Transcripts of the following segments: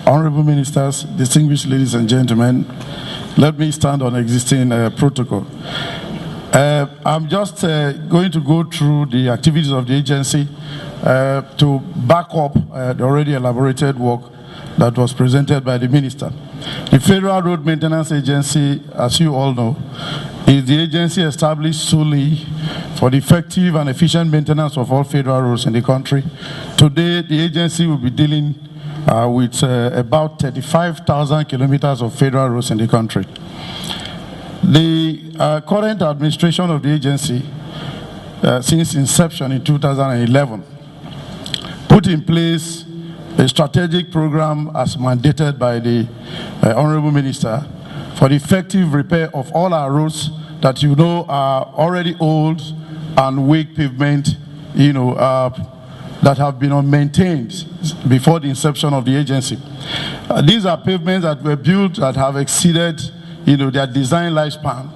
honorable ministers, distinguished ladies and gentlemen, let me stand on existing protocol. I'm just going to go through the activities of the agency to back up the already elaborated work that was presented by the minister. The Federal Road Maintenance Agency, as you all know, is the agency established solely for the effective and efficient maintenance of all federal roads in the country. Today, the agency will be dealing with about 35,000 kilometers of federal roads in the country. The current administration of the agency, since inception in 2011, put in place a strategic program as mandated by the Honorable Minister for the effective repair of all our roads that you know are already old and weak pavement, that have been unmaintained before the inception of the agency. These are pavements that were built that have exceeded, their design lifespan.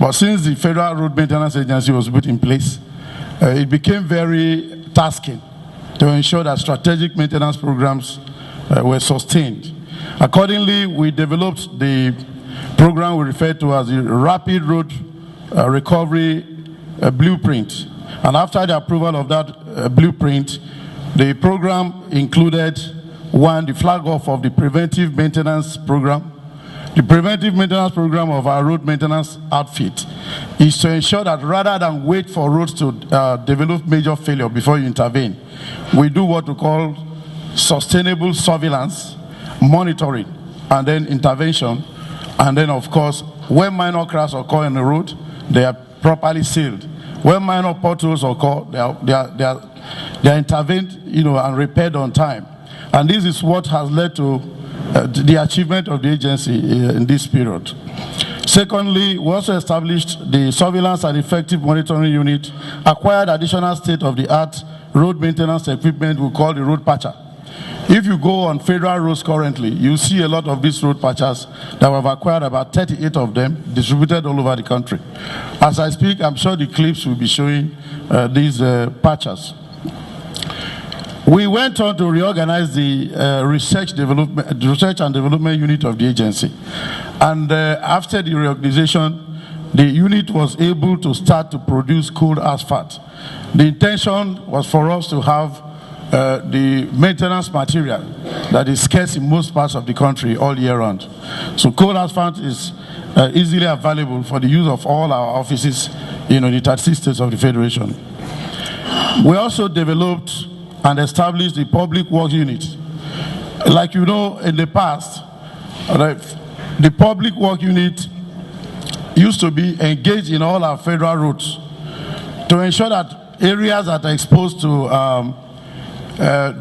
But since the Federal Road Maintenance Agency was put in place, it became very tasking to ensure that strategic maintenance programs were sustained. Accordingly, we developed the program we refer to as the Rapid Road Recovery Blueprint. And after the approval of that blueprint, the program included, one, the flag off of the preventive maintenance program. The preventive maintenance program of our road maintenance outfit is to ensure that rather than wait for roads to develop major failure before you intervene, we do what we call sustainable surveillance, monitoring, and then intervention. And then, of course, when minor cracks occur in the road, they are properly sealed. When minor potholes occur, they are intervened, and repaired on time. And this is what has led to the achievement of the agency in this period. Secondly, we also established the Surveillance and Effective Monitoring Unit, acquired additional state-of-the-art road maintenance equipment we call the road patcher. If you go on federal roads currently, you see a lot of these road patchers that we have acquired, about 38 of them, distributed all over the country. As I speak, I'm sure the clips will be showing these patchers. We went on to reorganize the research and development unit of the agency. And after the reorganization, the unit was able to start to produce cold asphalt. The intention was for us to have the maintenance material that is scarce in most parts of the country all year round. So cold asphalt is easily available for the use of all our offices in the 36 states of the Federation. We also developed and established the Public Works Unit. Like in the past, the Public Works Unit used to be engaged in all our federal roads to ensure that areas that are exposed to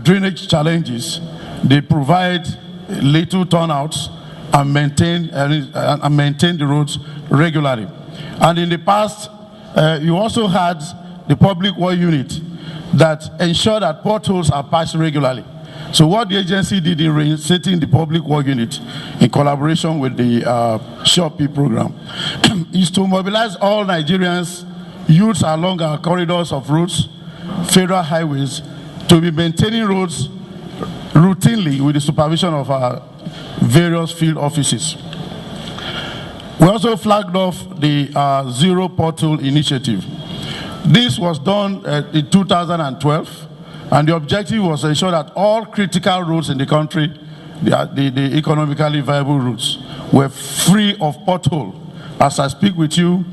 drainage challenges, they provide little turnouts and maintain the roads regularly. And in the past, you also had the Public Works Unit that ensured that potholes are patched regularly. So what the agency did in reinstating the Public Works Unit in collaboration with the SHOPE program is to mobilize all Nigerians, youths along our corridors of roads, federal highways, to be maintaining roads routinely with the supervision of our various field offices. We also flagged off the Zero Pothole Initiative. This was done in 2012, and the objective was to ensure that all critical roads in the country, the economically viable routes, were free of pothole. As I speak with you,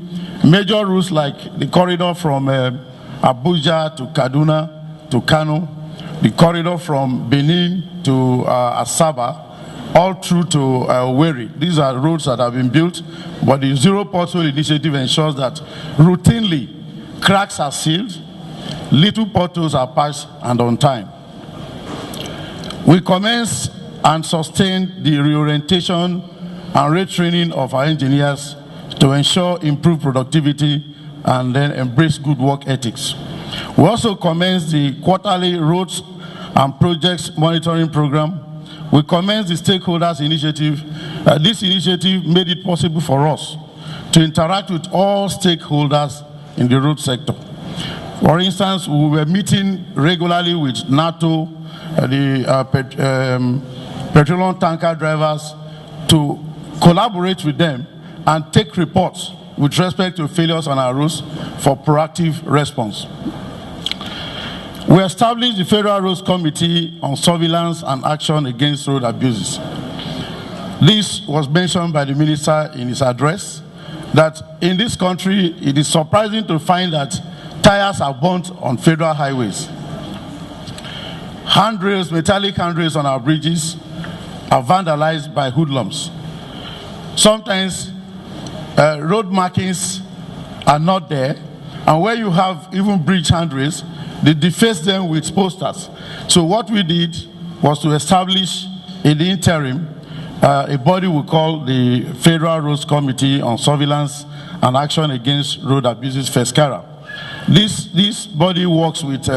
major routes like the corridor from Abuja to Kaduna to Kano, the corridor from Benin to Asaba, all through to Weri. These are roads that have been built, but the Zero Pothole Initiative ensures that routinely cracks are sealed, little potholes are patched, and on time. We commenced and sustained the reorientation and retraining of our engineers to ensure improved productivity and then embrace good work ethics. We also commenced the quarterly roads and projects monitoring program. We commenced the stakeholders initiative. This initiative made it possible for us to interact with all stakeholders in the road sector. For instance, we were meeting regularly with NATO, the petroleum tanker drivers to collaborate with them and take reports with respect to failures on our roads for proactive response. We established the Federal Roads Committee on Surveillance and Action Against Road Abuses. This was mentioned by the minister in his address, that in this country, it is surprising to find that tires are burnt on federal highways. Handrails, metallic handrails on our bridges are vandalized by hoodlums. Sometimes road markings are not there, and where you have even bridge handrails, they deface them with posters. So what we did was to establish in the interim a body we call the Federal Roads Committee on Surveillance and Action Against Road Abuses, FESCARA. This body works with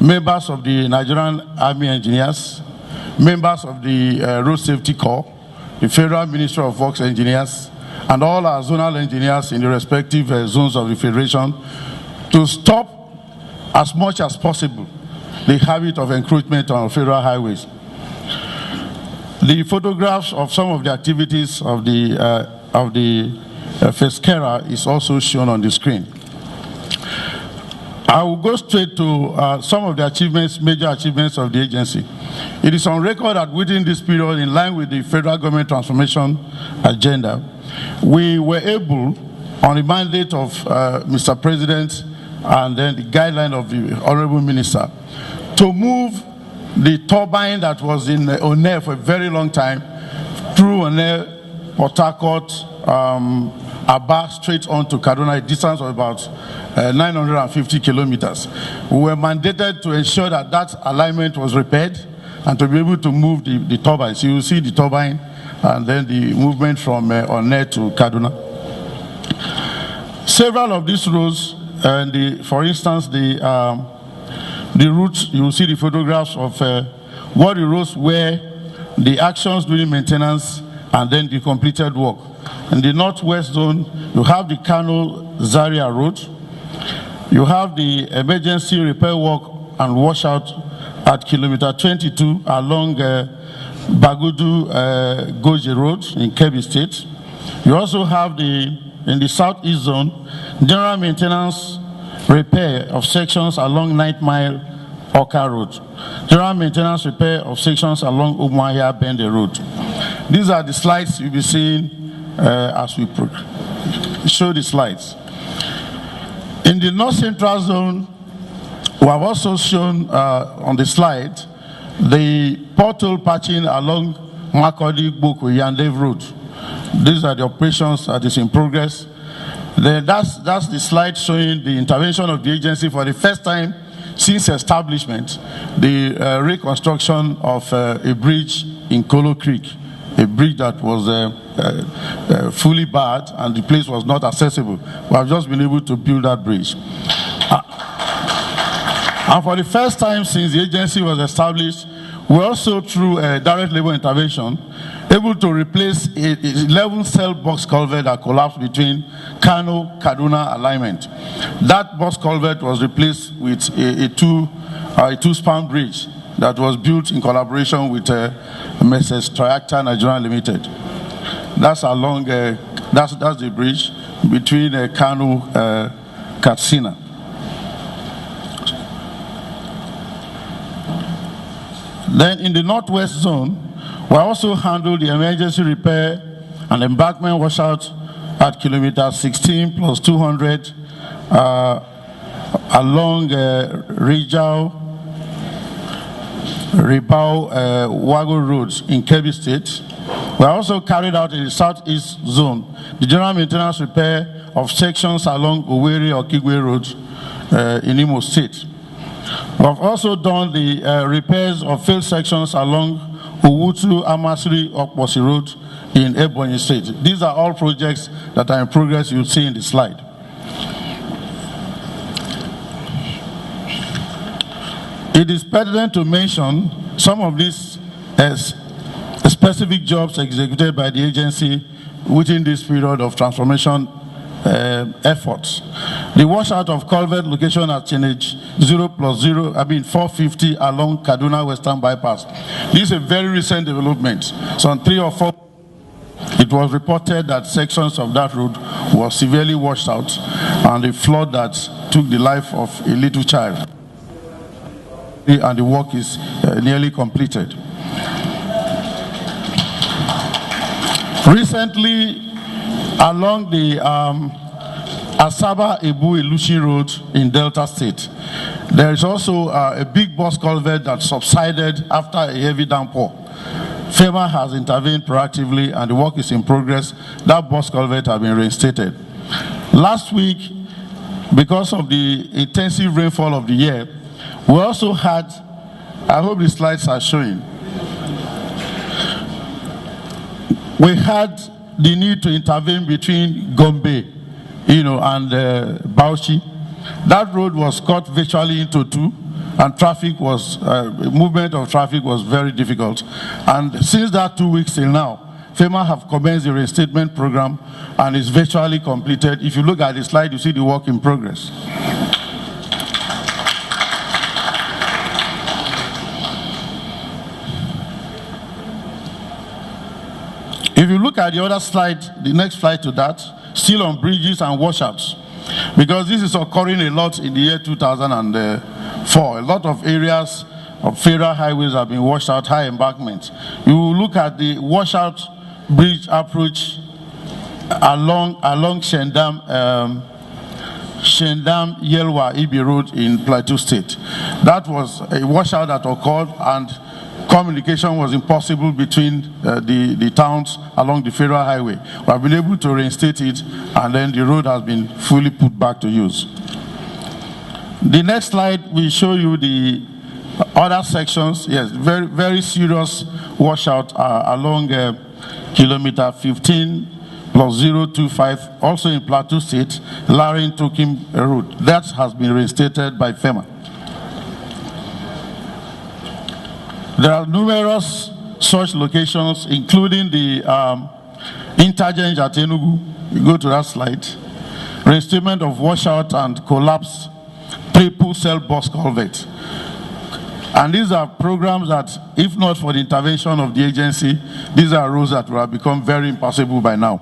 members of the Nigerian Army Engineers, members of the Road Safety Corps, the Federal Ministry of Works Engineers, and all our zonal engineers in the respective zones of the Federation to stop as much as possible the habit of encroachment on federal highways. The photographs of some of the activities of the FESCARA is also shown on the screen. I will go straight to some of the achievements, major achievements of the agency. It is on record that within this period, in line with the federal government transformation agenda, we were able, on the mandate of Mr. President and then the guideline of the Honorable Minister, to move the turbine that was in Onne for a very long time through Onne, Port Harcourt, Aba, straight on to Kaduna, a distance of about 950 kilometers. We were mandated to ensure that that alignment was repaired and to be able to move the turbine. So you see the turbine and then the movement from Onne to Kaduna. Several of these roads, for instance, the routes, you will see the photographs of what the roads were, the actions during maintenance, and then the completed work. In the northwest zone, you have the Kano-Zaria road. You have the emergency repair work and washout at kilometer 22 along Bagudu-Goje road in Kebbi State. You also have in the southeast zone, general maintenance repair of sections along 9th Mile Oka Road. General maintenance repair of sections along Umuahia Bende Road. These are the slides you'll be seeing as we show the slides. In the North Central Zone, we have also shown on the slide the pothole patching along Makodi Boku Yandev Road. These are the operations that is in progress. Then that's the slide showing the intervention of the agency for the first time since establishment, the reconstruction of a bridge in Kolo Creek, a bridge that was fully barred and the place was not accessible. We have just been able to build that bridge. And for the first time since the agency was established, we also, through direct labor intervention, able to replace a 11-cell box culvert that collapsed between Kano-Kaduna alignment. That box culvert was replaced with a two-span bridge that was built in collaboration with Mrs. Triacta Nigeria Limited. That's along, that's the bridge between Kano, Katsina. Then in the northwest zone, we also handled the emergency repair and embankment washout at kilometer 16 plus 200 along Ribau Wago roads in Kebbi State. We also carried out in the southeast zone the general maintenance repair of sections along Owerri Okigwe Road in Imo State. We have also done the repairs of failed sections along Owutu Amasri Okposi Road in Ebonyi State. These are all projects that are in progress, you'll see in the slide. It is pertinent to mention some of these as specific jobs executed by the agency within this period of transformation efforts. The washout of culvert location at Chenage 450 along Kaduna Western Bypass. This is a very recent development. Some 3 or 4. It was reported that sections of that road were severely washed out, and a flood that took the life of a little child. And the work is nearly completed. Recently, along the Asaba-Ebu-Ilushi Road in Delta State, there is also a big box culvert that subsided after a heavy downpour. FERMA has intervened proactively and the work is in progress. That box culvert has been reinstated. Last week, because of the intensive rainfall of the year, we also had, I hope the slides are showing, we had the need to intervene between Gombe, and Bauchi. That road was cut virtually into 2, and movement of traffic was very difficult. And since that 2 weeks till now, FERMA have commenced the reinstatement program and is virtually completed. If you look at the slide, you see the work in progress. If you look at the other slide, the next slide to that, still on bridges and washouts, because this is occurring a lot in the year 2004. A lot of areas of federal highways have been washed out, high embankments. You will look at the washout bridge approach along Shendam Yelwa Ibi Road in Plateau State. That was a washout that occurred, and communication was impossible between the towns along the federal highway. We have been able to reinstate it, and then the road has been fully put back to use. The next slide will show you the other sections. Yes, very, very serious washout along kilometer 15+025, also in Plateau State, Larin Tokim Road. That has been reinstated by FERMA. There are numerous such locations, including the interchange at Enugu. You go to that slide. Reinstatement of washout and collapse triple cell box culvert. And these are programs that, if not for the intervention of the agency, these are roads that will have become very impassable by now.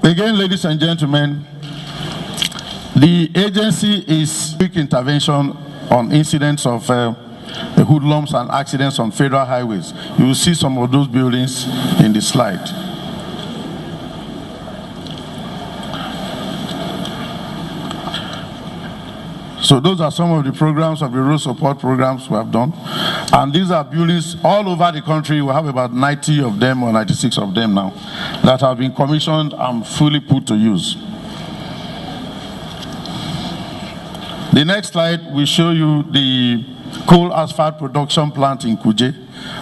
Again, ladies and gentlemen, the agency is quick intervention on incidents of hoodlums and accidents on federal highways. You will see some of those buildings in the slide. So those are some of the programs of the road support programs we have done. And these are buildings all over the country. We have about 90 of them or 96 of them now that have been commissioned and fully put to use. The next slide will show you the coal asphalt production plant in Kuje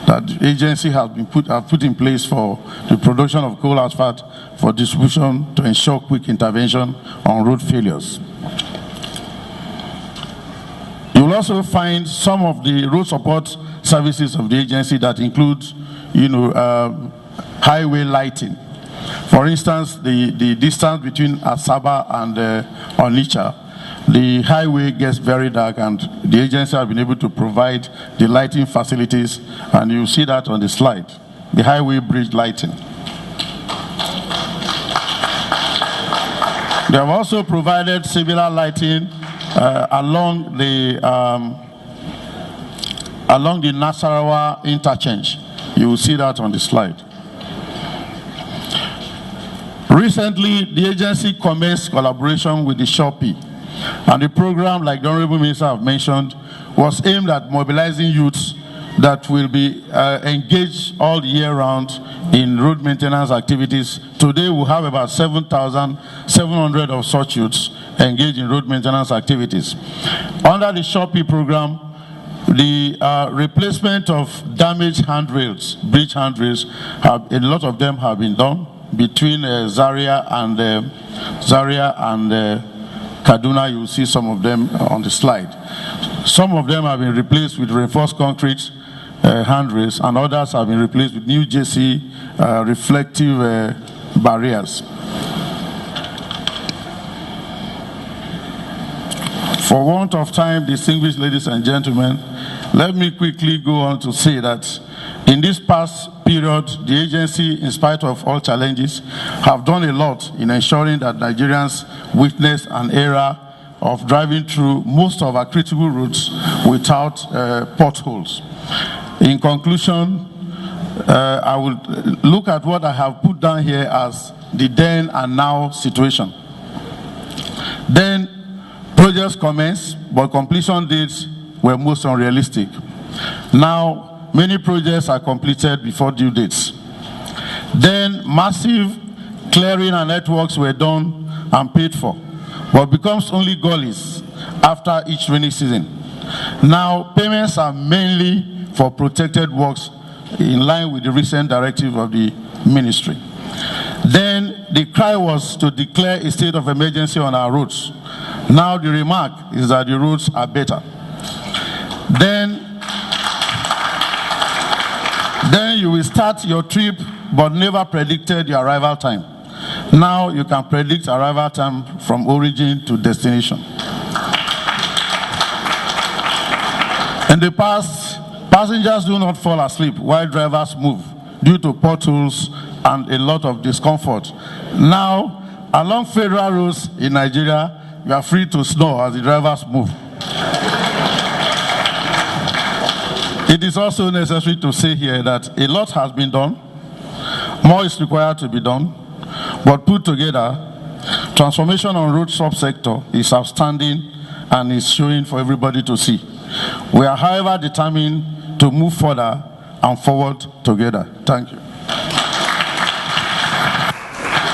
that the agency has been put in place for the production of coal asphalt for distribution to ensure quick intervention on road failures. You will also find some of the road support services of the agency that include, highway lighting. For instance, the distance between Asaba and Onitsha, the highway gets very dark, and the agency has been able to provide the lighting facilities, and you see that on the slide, the highway bridge lighting. They have also provided similar lighting along the Nasarawa interchange. You will see that on the slide. Recently, the agency commenced collaboration with the Shopee, and the program, like the Honorable Minister have mentioned, was aimed at mobilizing youths that will be engaged all year round in road maintenance activities. Today we have about 7,700 of such youths engaged in road maintenance activities. Under the Shopee program, the replacement of damaged handrails, bridge handrails, a lot of them have been done between Zaria and Kaduna. You will see some of them on the slide. Some of them have been replaced with reinforced concrete handrails, and others have been replaced with new JC reflective barriers. For want of time, distinguished ladies and gentlemen, let me quickly go on to say that in this past period, the agency, in spite of all challenges, have done a lot in ensuring that Nigerians witness an era of driving through most of our critical routes without potholes. In conclusion, I will look at what I have put down here as the then and now situation. Then, projects commenced, but completion dates were most unrealistic. Now, many projects are completed before due dates. Then, massive clearing and earthworks were done and paid for, but becomes only gullies after each rainy season. Now, payments are mainly for protected works in line with the recent directive of the ministry. Then, the cry was to declare a state of emergency on our roads. Now the remark is that the roads are better. Then you will start your trip but never predicted your arrival time. Now you can predict arrival time from origin to destination. In the past, passengers do not fall asleep while drivers move due to potholes and a lot of discomfort. Now, along federal roads in Nigeria, you are free to snore as the drivers move. It is also necessary to say here that a lot has been done, more is required to be done, but put together, transformation on road subsector is outstanding and is showing for everybody to see. We are, however, determined to move further and forward together. Thank you.